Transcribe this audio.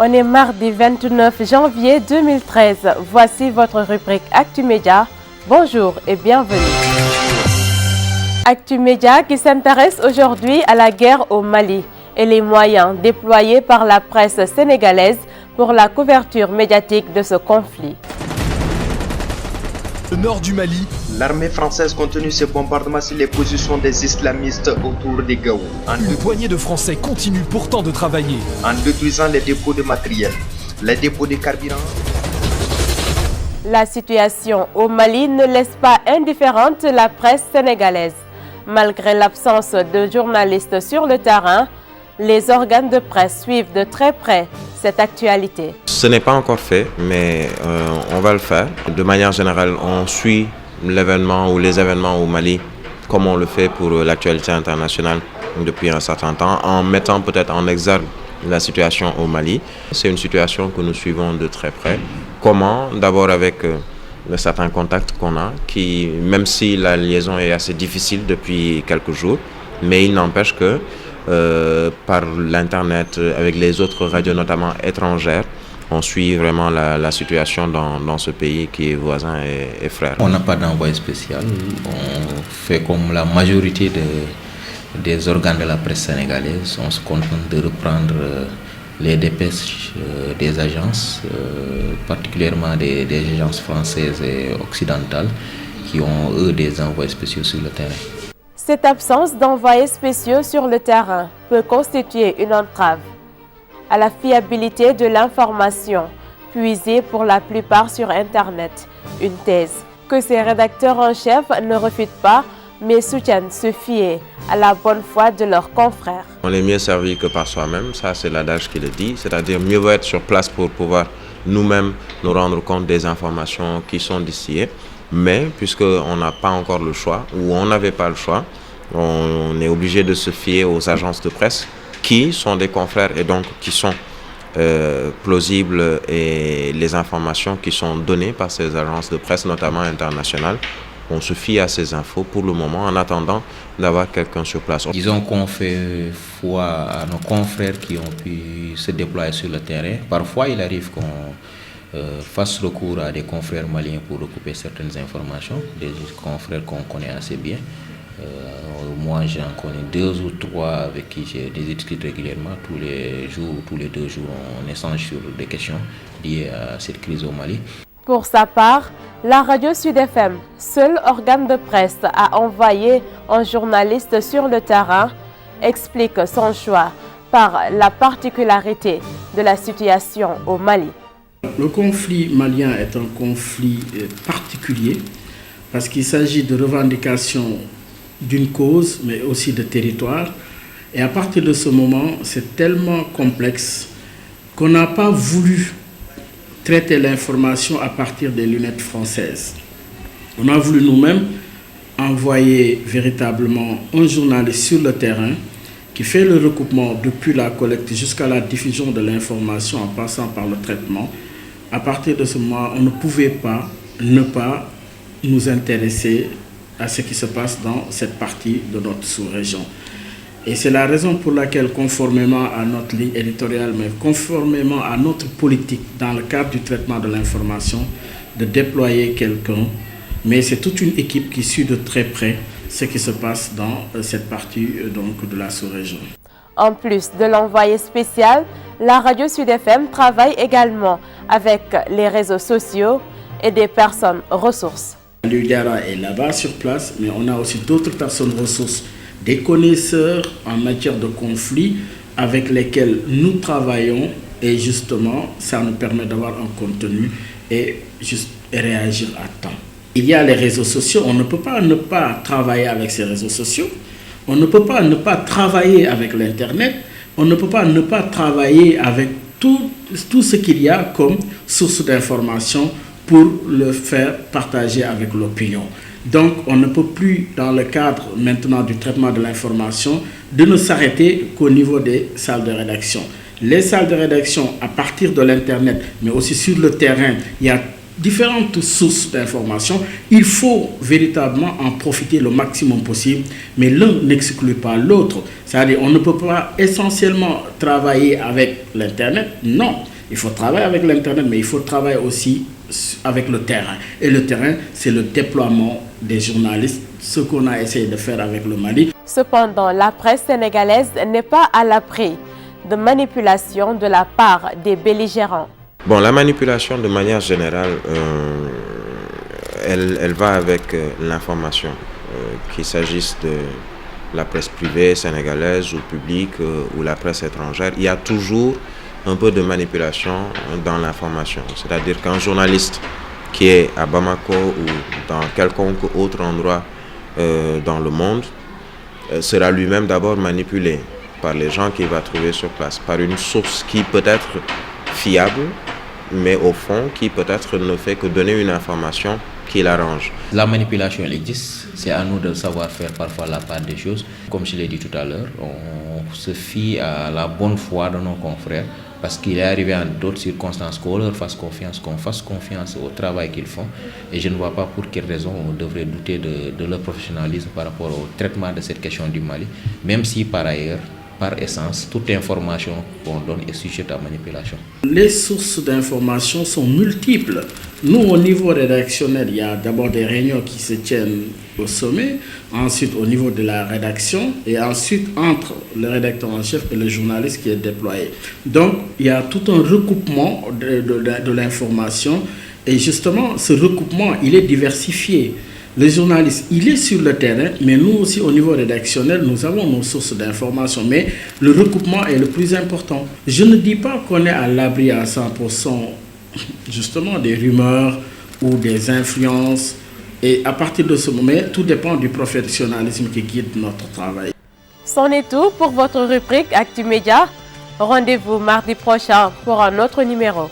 On est mardi 29 janvier 2013. Voici votre rubrique Actu Média. Bonjour et bienvenue. Actu Média qui s'intéresse aujourd'hui à la guerre au Mali et les moyens déployés par la presse sénégalaise pour la couverture médiatique de ce conflit. Le nord du Mali. L'armée française continue ses bombardements sur les positions des islamistes autour des Gao. Une poignée de Français continue pourtant de travailler. En détruisant les dépôts de matériel, les dépôts de carburant. La situation au Mali ne laisse pas indifférente la presse sénégalaise. Malgré l'absence de journalistes sur le terrain, les organes de presse suivent de très près cette actualité. Ce n'est pas encore fait, mais on va le faire. De manière générale, on suit l'événement ou les événements au Mali comme on le fait pour l'actualité internationale depuis un certain temps, en mettant peut-être en exergue la situation au Mali. C'est une situation que nous suivons de très près. Comment? D'abord avec le certain contact qu'on a, qui, même si la liaison est assez difficile depuis quelques jours, mais il n'empêche que par l'Internet, avec les autres radios notamment étrangères, on suit vraiment la situation dans ce pays qui est voisin et frère. On n'a pas d'envoyé spécial, on fait comme la majorité des organes de la presse sénégalaise, on se contente de reprendre les dépêches des agences, particulièrement des agences françaises et occidentales qui ont eux des envoyés spéciaux sur le terrain. Cette absence d'envoyés spéciaux sur le terrain peut constituer une entrave à la fiabilité de l'information puisée pour la plupart sur Internet. Une thèse que ces rédacteurs en chef ne refutent pas, mais soutiennent se fier à la bonne foi de leurs confrères. On est mieux servi que par soi-même, ça c'est l'adage qui le dit, c'est-à-dire mieux vaut être sur place pour pouvoir nous-mêmes nous rendre compte des informations qui sont distillées. Mais puisqu'on n'a pas encore le choix, ou on n'avait pas le choix, on est obligé de se fier aux agences de presse qui sont des confrères et donc qui sont plausibles, et les informations qui sont données par ces agences de presse, notamment internationales, on se fie à ces infos pour le moment en attendant d'avoir quelqu'un sur place. Disons qu'on fait foi à nos confrères qui ont pu se déployer sur le terrain. Parfois, il arrive qu'on fasse recours à des confrères maliens pour recouper certaines informations, des confrères qu'on connaît assez bien. Moi, j'en connais 2 ou 3 avec qui j'ai des discute régulièrement. Tous les jours, tous les 2 jours, on échange sur des questions liées à cette crise au Mali. Pour sa part, la radio Sud FM, seul organe de presse à envoyer un journaliste sur le terrain, explique son choix par la particularité de la situation au Mali. Le conflit malien est un conflit particulier parce qu'il s'agit de revendications d'une cause, mais aussi de territoire. Et à partir de ce moment, c'est tellement complexe qu'on n'a pas voulu traiter l'information à partir des lunettes françaises. On a voulu nous-mêmes envoyer véritablement un journaliste sur le terrain qui fait le recoupement depuis la collecte jusqu'à la diffusion de l'information en passant par le traitement. À partir de ce moment, on ne pouvait pas ne pas nous intéresser à ce qui se passe dans cette partie de notre sous-région. Et c'est la raison pour laquelle, conformément à notre ligne éditoriale, mais conformément à notre politique dans le cadre du traitement de l'information, de déployer quelqu'un, mais c'est toute une équipe qui suit de très près ce qui se passe dans cette partie donc, de la sous-région. En plus de l'envoyé spécial, la radio Sud FM travaille également avec les réseaux sociaux et des personnes ressources. L'UDARA est là-bas sur place, mais on a aussi d'autres personnes ressources, des connaisseurs en matière de conflit avec lesquels nous travaillons, et justement, ça nous permet d'avoir un contenu et juste réagir à temps. Il y a les réseaux sociaux, on ne peut pas ne pas travailler avec ces réseaux sociaux, on ne peut pas ne pas travailler avec l'Internet, on ne peut pas ne pas travailler avec tout ce qu'il y a comme source d'information pour le faire partager avec l'opinion. Donc, on ne peut plus, dans le cadre maintenant du traitement de l'information, de ne s'arrêter qu'au niveau des salles de rédaction. Les salles de rédaction, à partir de l'Internet, mais aussi sur le terrain, il y a différentes sources d'informations. Il faut véritablement en profiter le maximum possible, mais l'un n'exclut pas l'autre. C'est-à-dire on ne peut pas essentiellement travailler avec l'Internet, non. Il faut travailler avec l'Internet, mais il faut travailler aussi avec le terrain. Et le terrain, c'est le déploiement des journalistes, ce qu'on a essayé de faire avec le Mali. Cependant, la presse sénégalaise n'est pas à l'abri de manipulation de la part des belligérants. Bon, la manipulation de manière générale, elle va avec l'information, qu'il s'agisse de la presse privée sénégalaise ou publique ou la presse étrangère. Il y a toujours un peu de manipulation dans l'information. C'est-à-dire qu'un journaliste qui est à Bamako ou dans quelconque autre endroit dans le monde sera lui-même d'abord manipulé par les gens qu'il va trouver sur place, par une source qui peut être fiable, mais au fond qui peut-être ne fait que donner une information qui l'arrange. La manipulation, elle existe. C'est à nous de savoir faire parfois la part des choses. Comme je l'ai dit tout à l'heure, on se fie à la bonne foi de nos confrères parce qu'il est arrivé en d'autres circonstances qu'on leur fasse confiance, qu'on fasse confiance au travail qu'ils font. Et je ne vois pas pour quelle raison on devrait douter de leur professionnalisme par rapport au traitement de cette question du Mali, même si par ailleurs, par essence, toute information qu'on donne est sujette à manipulation. Les sources d'information sont multiples. Nous, au niveau rédactionnel, il y a d'abord des réunions qui se tiennent au sommet, ensuite au niveau de la rédaction, et ensuite entre le rédacteur en chef et le journaliste qui est déployé. Donc, il y a tout un recoupement de l'information, et justement, ce recoupement, il est diversifié. Le journaliste, il est sur le terrain, mais nous aussi, au niveau rédactionnel, nous avons nos sources d'information. Mais le recoupement est le plus important. Je ne dis pas qu'on est à l'abri à 100%, justement, des rumeurs ou des influences. Et à partir de ce moment, tout dépend du professionnalisme qui guide notre travail. C'en est tout pour votre rubrique Actu Média. Rendez-vous mardi prochain pour un autre numéro.